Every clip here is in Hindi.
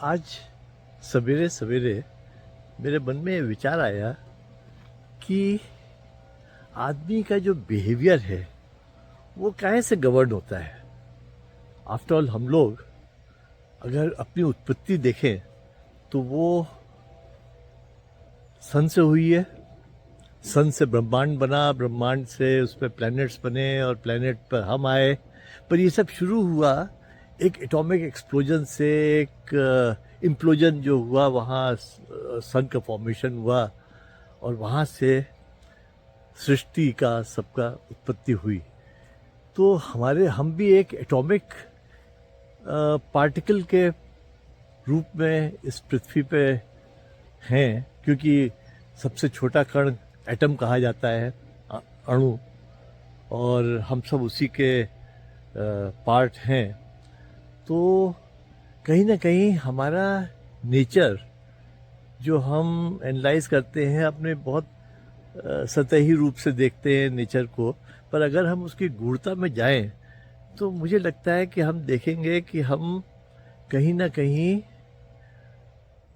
आज सवेरे सवेरे मेरे मन में विचार आया कि आदमी का जो बिहेवियर है वो काहे से गवर्न होता है। आफ्टर ऑल हम लोग अगर अपनी उत्पत्ति देखें तो वो सन से हुई है। सन से ब्रह्मांड बना, ब्रह्मांड से उस पर प्लैनेट्स बने और प्लैनेट पर हम आए। पर ये सब शुरू हुआ एक एटॉमिक एक्सप्लोजन से, एक इम्प्लोजन जो हुआ, वहाँ सन का फॉर्मेशन हुआ और वहाँ से सृष्टि का सबका उत्पत्ति हुई। तो हम भी एक एटॉमिक पार्टिकल के रूप में इस पृथ्वी पे हैं, क्योंकि सबसे छोटा कण एटम कहा जाता है, अणु, और हम सब उसी के पार्ट हैं। तो कहीं ना कहीं हमारा नेचर जो हम एनालाइज करते हैं अपने बहुत सतही रूप से देखते हैं नेचर को, पर अगर हम उसकी गूढ़ता में जाएं तो मुझे लगता है कि हम देखेंगे कि हम कहीं ना कहीं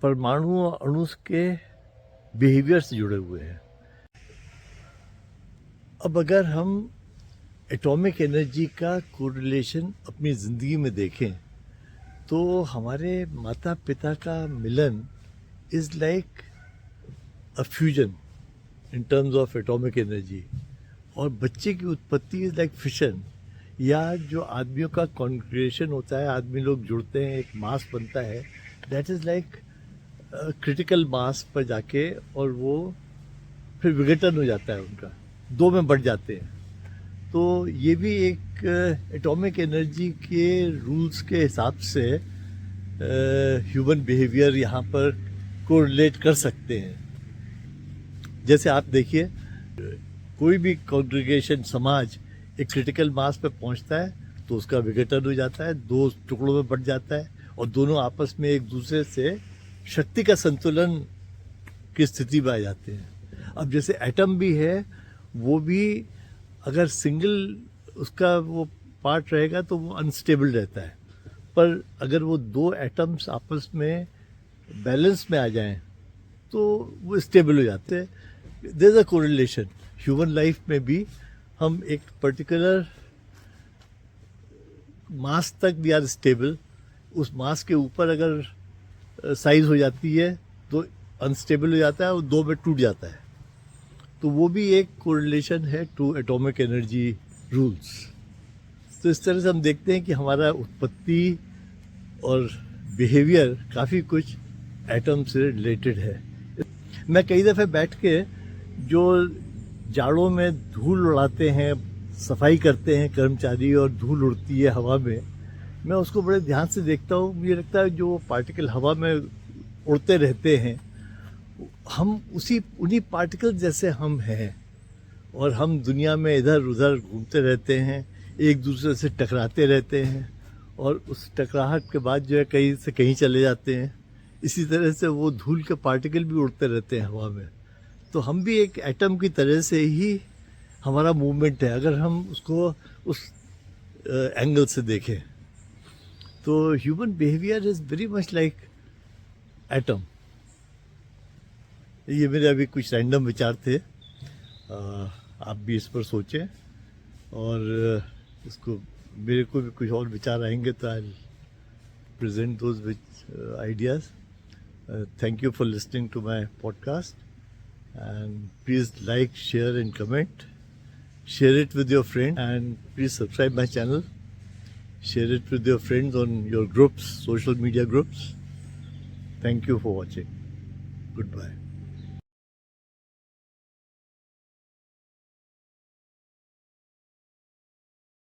परमाणु और अणु के बिहेवियर से जुड़े हुए हैं। अब अगर हम एटॉमिक एनर्जी का कोरिलेशन अपनी ज़िंदगी में देखें तो हमारे माता पिता का मिलन is like a fusion in terms of atomic energy, और बच्चे की उत्पत्ति इज़ लाइक फिशन, या जो आदमियों का कॉन्ग्रेगेशन होता है, आदमी लोग जुड़ते हैं, एक मास बनता है, that is like critical mass पर जाके, और वो फिर विघटन हो जाता है, उनका दो में बढ़ जाते हैं। तो ये भी एक एटॉमिक एनर्जी के रूल्स के हिसाब से ह्यूमन बिहेवियर यहाँ पर कोरिलेट कर सकते हैं। जैसे आप देखिए, कोई भी कॉन्ग्रीगेशन, समाज एक क्रिटिकल मास पे पहुँचता है तो उसका विघटन हो जाता है, दो टुकड़ों में बढ़ जाता है, और दोनों आपस में एक दूसरे से शक्ति का संतुलन की स्थिति में आ जाते हैं। अब जैसे एटम भी है, वो भी अगर सिंगल उसका वो पार्ट रहेगा तो वो अनस्टेबल रहता है, पर अगर वो दो एटम्स आपस में बैलेंस में आ जाएं तो वो स्टेबल हो जाते हैं। There is a correlation. Human life में भी हम एक पर्टिकुलर मास तक वी आर स्टेबल, उस मास के ऊपर अगर साइज हो जाती है तो अनस्टेबल हो जाता है और दो में टूट जाता है। तो वो भी एक कोरिलेशन है टू एटॉमिक एनर्जी रूल्स। तो इस तरह से हम देखते हैं कि हमारा उत्पत्ति और बिहेवियर काफ़ी कुछ एटम से रिलेटेड है। मैं कई दफ़े बैठ के जो जाड़ों में धूल उड़ाते हैं, सफाई करते हैं कर्मचारी, और धूल उड़ती है हवा में, मैं उसको बड़े ध्यान से देखता हूँ। मुझे लगता है जो पार्टिकल हवा में उड़ते रहते हैं, हम उन्हीं पार्टिकल जैसे हम हैं, और हम दुनिया में इधर उधर घूमते रहते हैं, एक दूसरे से टकराते रहते हैं, और उस टकराहट के बाद जो है कहीं से कहीं चले जाते हैं। इसी तरह से वो धूल के पार्टिकल भी उड़ते रहते हैं हवा में। तो हम भी एक एटम की तरह से ही हमारा मूवमेंट है, अगर हम उसको उस एंगल से देखें। तो human behaviour is very much like atom. ये मेरे अभी कुछ रैंडम विचार थे, आप भी इस पर सोचें, और इसको मेरे को भी कुछ और विचार आएंगे तो I present those which ideas. Thank you for listening to my podcast, and please like, share and comment, share it with your friend, and please subscribe my channel, share it with your friends on your groups, social media groups. Thank you for watching. Good bye.